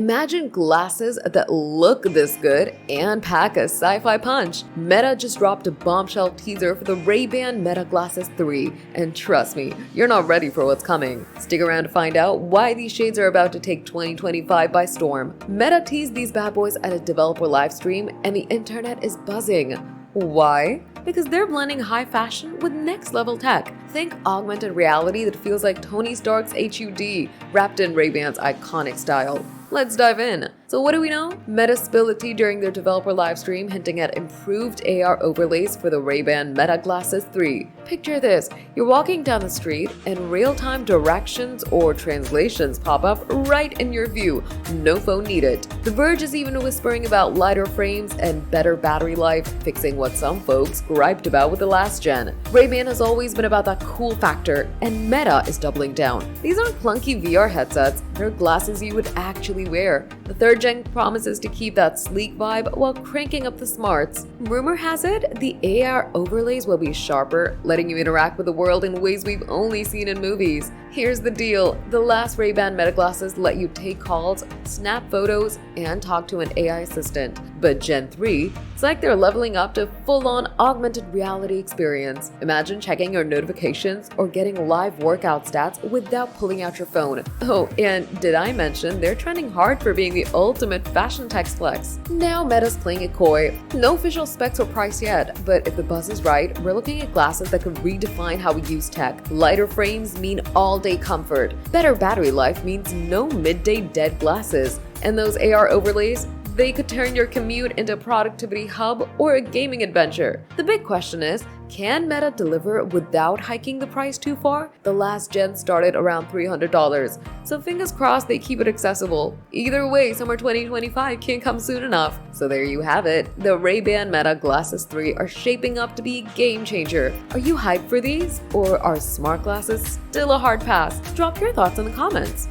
Imagine glasses that look this good and pack a sci-fi punch. Meta just dropped a bombshell teaser for the Ray-Ban Meta Glasses 3, and trust me, you're not ready for what's coming. Stick around to find out why these shades are about to take 2025 by storm. Meta teased these bad boys at a developer livestream, and the internet is buzzing. Why? Because they're blending high fashion with next-level tech. Think augmented reality that feels like Tony Stark's HUD, wrapped in Ray-Ban's iconic style. Let's dive in. So what do we know? Meta spilled the tea during their developer livestream, hinting at improved AR overlays for the Ray-Ban Meta Glasses 3. Picture this, you're walking down the street and real-time directions or translations pop up right in your view. No phone needed. The Verge is even whispering about lighter frames and better battery life, fixing what some folks griped about with the last gen. Ray-Ban has always been about that cool factor, and Meta is doubling down. These aren't clunky VR headsets, they're glasses you would actually wear. The third gen promises to keep that sleek vibe while cranking up the smarts. Rumor has it, the AR overlays will be sharper, letting you interact with the world in ways we've only seen in movies. Here's the deal, the last Ray-Ban Meta glasses let you take calls, snap photos, and talk to an AI assistant. But Gen 3, it's like they're leveling up to full-on augmented reality experience. Imagine checking your notifications or getting live workout stats without pulling out your phone. Oh, and did I mention they're trending hard for being the ultimate fashion tech flex? Now Meta's playing it coy. No official specs or price yet, but if the buzz is right, we're looking at glasses that could redefine how we use tech. Lighter frames mean all-day comfort. Better battery life means no midday dead glasses. And those AR overlays, they could turn your commute into a productivity hub or a gaming adventure. The big question is, can Meta deliver without hiking the price too far? The last gen started around $300, so fingers crossed they keep it accessible. Either way, summer 2025 can't come soon enough. So there you have it. The Ray-Ban Meta Glasses 3 are shaping up to be a game changer. Are you hyped for these? Or are smart glasses still a hard pass? Drop your thoughts in the comments.